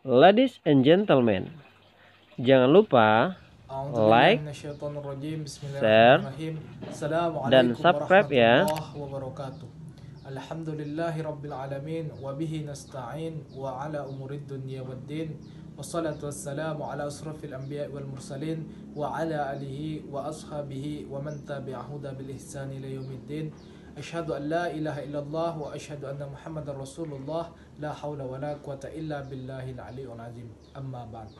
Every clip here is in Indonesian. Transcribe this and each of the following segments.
Ladies and gentlemen, jangan lupa like, share, dan subscribe ya. Alhamdulillahirrabbilalamin wabihi nasta'in wa ala umurid dunya waddin wassalatu wassalamu ala asrafil anbiya wal mursalin wa ala alihi wa ashabihi wa man tabi'ahuda bil ihsani ila yaumiddin. Asyhadu an la ilaha illallah wa asyhadu anna muhammadar rasulullah la haula wa la quwata illa billahil aliyyil azim. Amma ba'd.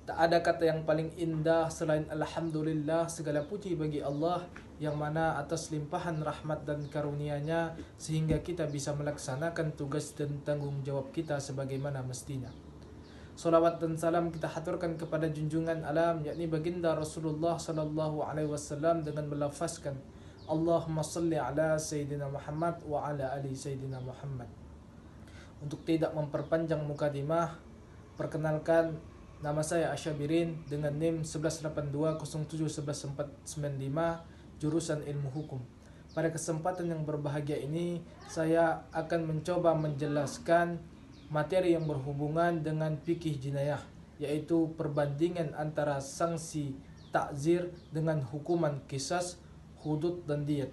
Tak ada kata yang paling indah selain alhamdulillah. Segala puji bagi Allah yang mana atas limpahan rahmat dan karunia-Nya sehingga kita bisa melaksanakan tugas dan tanggung jawab kita sebagaimana mestinya. Salawat dan salam kita haturkan kepada junjungan alam yakni baginda Rasulullah sallallahu alaihi wasallam dengan melafazkan Allahumma salli ala Sayyidina Muhammad wa ala ali Sayyidina Muhammad. Untuk tidak memperpanjang mukadimah, perkenalkan, nama saya Asyabirin dengan NIM 1182071195 jurusan Ilmu Hukum. Pada kesempatan yang berbahagia ini, saya akan mencoba menjelaskan materi yang berhubungan dengan fikih jinayah, yaitu perbandingan antara sanksi takzir dengan hukuman qisas, hudud dan diyat.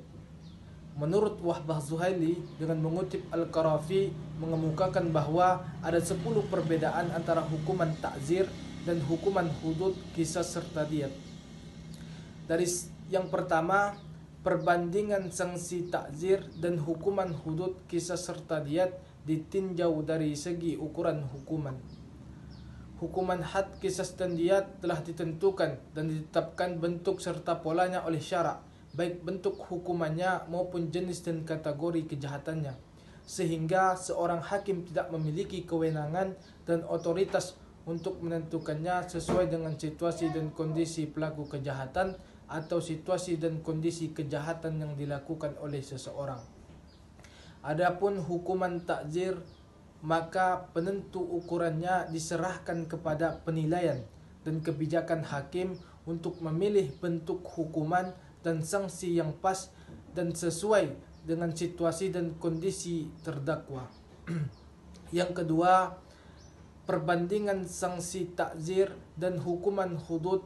Menurut Wahbah Zuhaili dengan mengutip Al-Qarafi mengemukakan bahwa ada 10 perbedaan antara hukuman takzir dan hukuman hudud, qisas serta diyat. Dari yang pertama, perbandingan sanksi takzir dan hukuman hudud, qisas serta diyat ditinjau dari segi ukuran hukuman. Hukuman had, qisas dan diyat telah ditentukan dan ditetapkan bentuk serta polanya oleh syarak, baik bentuk hukumannya maupun jenis dan kategori kejahatannya, sehingga seorang hakim tidak memiliki kewenangan dan otoritas untuk menentukannya sesuai dengan situasi dan kondisi pelaku kejahatan atau situasi dan kondisi kejahatan yang dilakukan oleh seseorang. Adapun hukuman takzir, maka penentu ukurannya diserahkan kepada penilaian dan kebijakan hakim untuk memilih bentuk hukuman dan sanksi yang pas dan sesuai dengan situasi dan kondisi terdakwa. Yang kedua, perbandingan sanksi takzir dan hukuman hudud,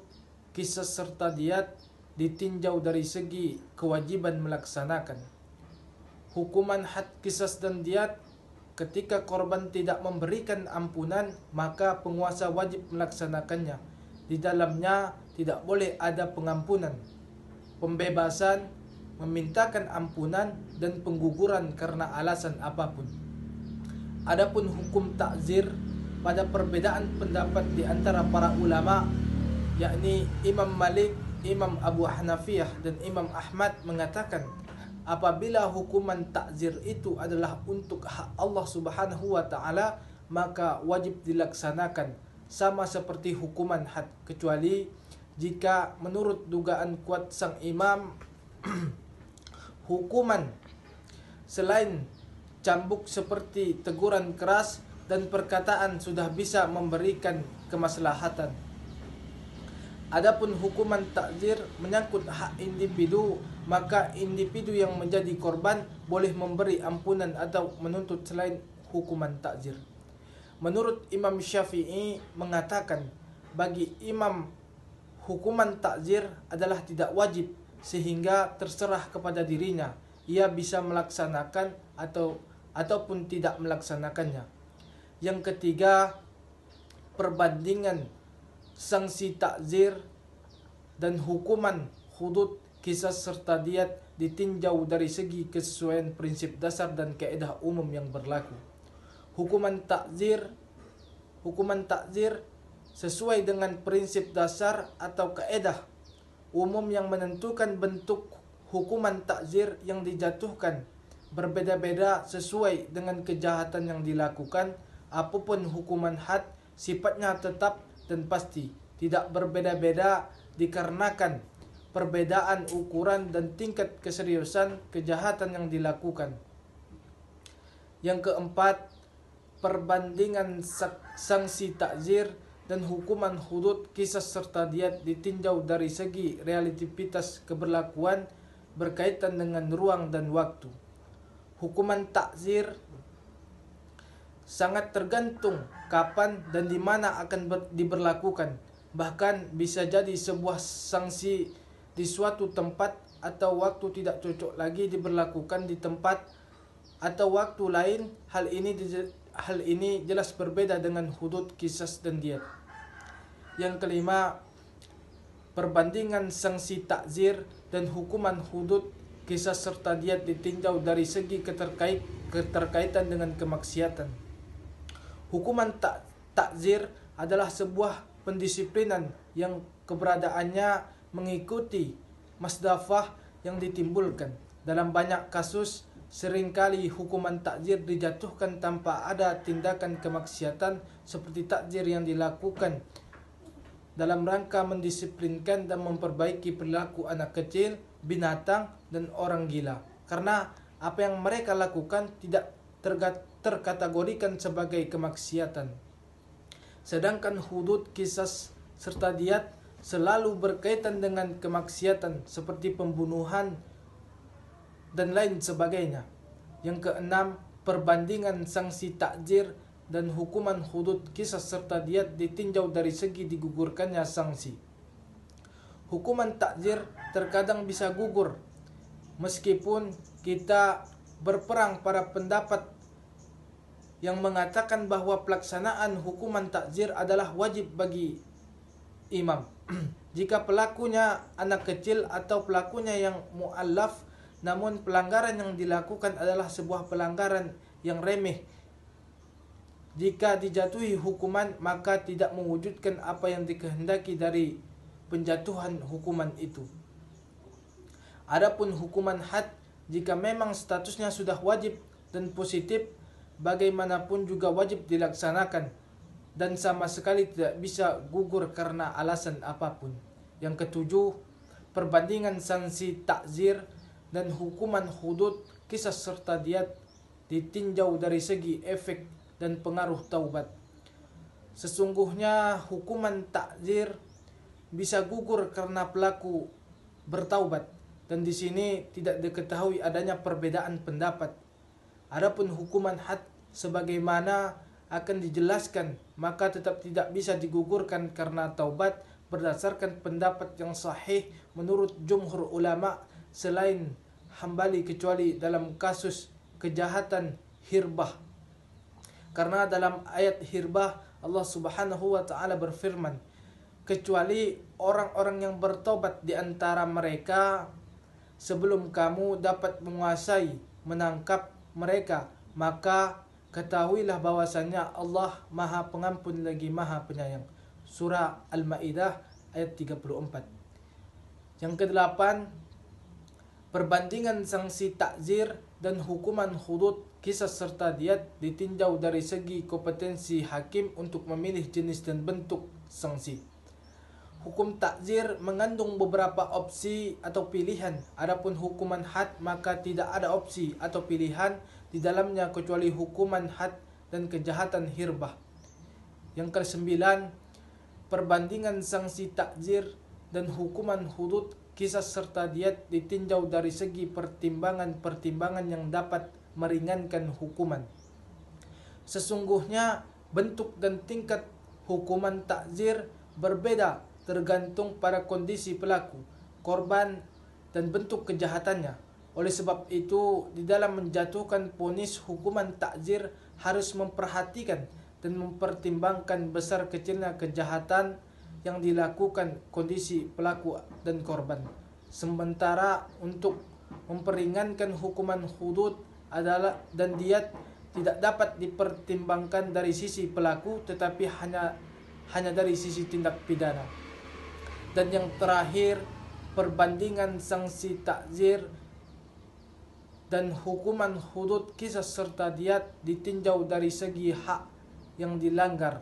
qisas serta diyat ditinjau dari segi kewajiban melaksanakan. Hukuman had, qisas dan diyat, ketika korban tidak memberikan ampunan, maka penguasa wajib melaksanakannya. Di dalamnya tidak boleh ada pengampunan, pembebasan, memintakan ampunan, dan pengguguran karena alasan apapun. Adapun hukum takzir, pada perbedaan pendapat di antara para ulama, yakni Imam Malik, Imam Abu Hanafiyah, dan Imam Ahmad mengatakan apabila hukuman takzir itu adalah untuk hak Allah Subhanahu wa taala, maka wajib dilaksanakan sama seperti hukuman had, kecuali jika menurut dugaan kuat sang imam hukuman selain cambuk seperti teguran keras dan perkataan sudah bisa memberikan kemaslahatan. Adapun hukuman takzir menyangkut hak individu, maka individu yang menjadi korban boleh memberi ampunan atau menuntut selain hukuman takzir. Menurut Imam Syafi'i mengatakan bagi imam hukuman takzir adalah tidak wajib sehingga terserah kepada dirinya, ia bisa melaksanakan ataupun tidak melaksanakannya. Yang ketiga, perbandingan sanksi takzir dan hukuman hudud, qisas serta diyat ditinjau dari segi kesesuaian prinsip dasar dan kaidah umum yang berlaku. Hukuman takzir sesuai dengan prinsip dasar atau kaidah umum yang menentukan bentuk hukuman takzir yang dijatuhkan berbeda-beda sesuai dengan kejahatan yang dilakukan. Apapun hukuman had, sifatnya tetap dan pasti, tidak berbeda-beda dikarenakan perbedaan ukuran dan tingkat keseriusan kejahatan yang dilakukan. Yang keempat, perbandingan sanksi takzir dan hukuman hudud, qisas serta diyat ditinjau dari segi relativitas keberlakuan berkaitan dengan ruang dan waktu. Hukuman takzir sangat tergantung kapan dan di mana akan diberlakukan. Bahkan bisa jadi sebuah sanksi di suatu tempat atau waktu tidak cocok lagi diberlakukan di tempat atau waktu lain. Hal ini jelas berbeda dengan hudud, qisas, dan diyat. Yang kelima, perbandingan sanksi takzir dan hukuman hudud, qisas, serta diyat ditinjau dari segi keterkaitan dengan kemaksiatan. Hukuman takzir adalah sebuah pendisiplinan yang keberadaannya mengikuti masdafah yang ditimbulkan. Dalam banyak kasus, seringkali hukuman takzir dijatuhkan tanpa ada tindakan kemaksiatan seperti takzir yang dilakukan dalam rangka mendisiplinkan dan memperbaiki perilaku anak kecil, binatang, dan orang gila. Karena apa yang mereka lakukan tidak terkategorikan sebagai kemaksiatan. Sedangkan hudud, qisas, serta diyat selalu berkaitan dengan kemaksiatan seperti pembunuhan dan lain sebagainya. Yang keenam, perbandingan sanksi takzir dan hukuman hudud, qisas, serta diyat ditinjau dari segi digugurkannya sanksi. Hukuman takzir terkadang bisa gugur meskipun kita berperang pada pendapat yang mengatakan bahwa pelaksanaan hukuman takzir adalah wajib bagi imam. Jika pelakunya anak kecil atau pelakunya yang mu'allaf, namun pelanggaran yang dilakukan adalah sebuah pelanggaran yang remeh, jika dijatuhi hukuman maka tidak mewujudkan apa yang dikehendaki dari penjatuhan hukuman itu. Adapun hukuman had, jika memang statusnya sudah wajib dan positif, bagaimanapun juga wajib dilaksanakan dan sama sekali tidak bisa gugur karena alasan apapun. Yang ketujuh, perbandingan sanksi takzir dan hukuman hudud, qisas, serta diyat ditinjau dari segi efek dan pengaruh taubat. Sesungguhnya hukuman takzir bisa gugur karena pelaku bertaubat, dan di sini tidak diketahui adanya perbedaan pendapat. Adapun hukuman had, sebagaimana akan dijelaskan, maka tetap tidak bisa digugurkan karena taubat berdasarkan pendapat yang sahih menurut jumhur ulama selain Hambali, kecuali dalam kasus kejahatan hirbah. Karena dalam ayat hirbah Allah Subhanahu wa taala berfirman, kecuali orang-orang yang bertobat di antara mereka sebelum kamu dapat menguasai menangkap mereka, maka ketahuilah bahwasanya Allah Maha Pengampun lagi Maha Penyayang. Surah Al-Maidah ayat 34. Yang kedelapan, perbandingan sanksi takzir dan hukuman hudud, qisas, serta diyat ditinjau dari segi kompetensi hakim untuk memilih jenis dan bentuk sanksi. Hukum takzir mengandung beberapa opsi atau pilihan. Adapun hukuman had maka tidak ada opsi atau pilihan di dalamnya kecuali hukuman had dan kejahatan hirbah. Yang kesembilan, perbandingan sanksi takzir dan hukuman hudud, qisas, serta diyat ditinjau dari segi pertimbangan-pertimbangan yang dapat meringankan hukuman. Sesungguhnya bentuk dan tingkat hukuman takzir berbeda tergantung pada kondisi pelaku, korban, dan bentuk kejahatannya. Oleh sebab itu, di dalam menjatuhkan vonis hukuman takzir harus memperhatikan dan mempertimbangkan besar kecilnya kejahatan yang dilakukan, kondisi pelaku dan korban. Sementara untuk memperingankan hukuman hudud adalah dan diyat tidak dapat dipertimbangkan dari sisi pelaku tetapi hanya dari sisi tindak pidana. Dan yang terakhir, perbandingan sanksi takzir dan hukuman hudud, qisas, serta diyat ditinjau dari segi hak yang dilanggar.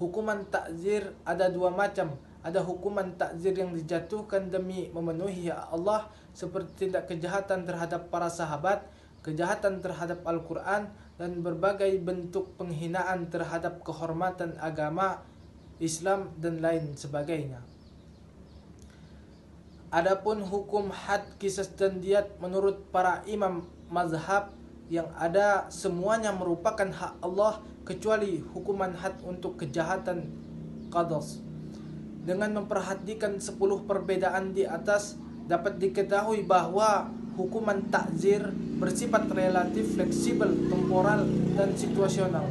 Hukuman takzir ada dua macam. Ada hukuman takzir yang dijatuhkan demi memenuhi hak Allah seperti tindak kejahatan terhadap para sahabat, kejahatan terhadap Al-Quran, dan berbagai bentuk penghinaan terhadap kehormatan agama Islam dan lain sebagainya. Adapun hukum had, qisas, dan diyat menurut para imam mazhab yang ada semuanya merupakan hak Allah kecuali hukuman had untuk kejahatan qadars. Dengan memperhatikan 10 perbedaan di atas, dapat diketahui bahwa hukuman takzir bersifat relatif, fleksibel, temporal, dan situasional.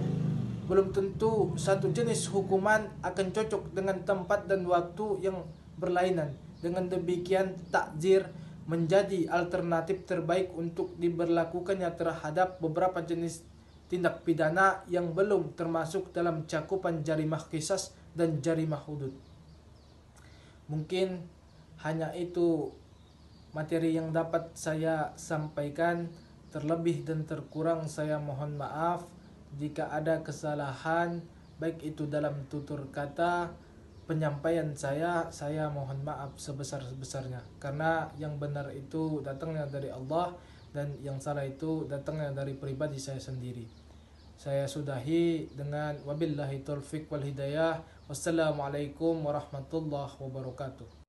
Belum tentu satu jenis hukuman akan cocok dengan tempat dan waktu yang berlainan. Dengan demikian, takzir menjadi alternatif terbaik untuk diberlakukannya terhadap beberapa jenis tindak pidana yang belum termasuk dalam cakupan jarimah qisas dan jarimah hudud. Mungkin hanya itu materi yang dapat saya sampaikan. Terlebih dan terkurang saya mohon maaf jika ada kesalahan, baik itu dalam tutur kata, penyampaian saya mohon maaf sebesar-besarnya. Karena yang benar itu datangnya dari Allah dan yang salah itu datangnya dari pribadi saya sendiri. Saya sudahi dengan wabillahi taufiq wal hidayah. Wassalamualaikum warahmatullahi wabarakatuh.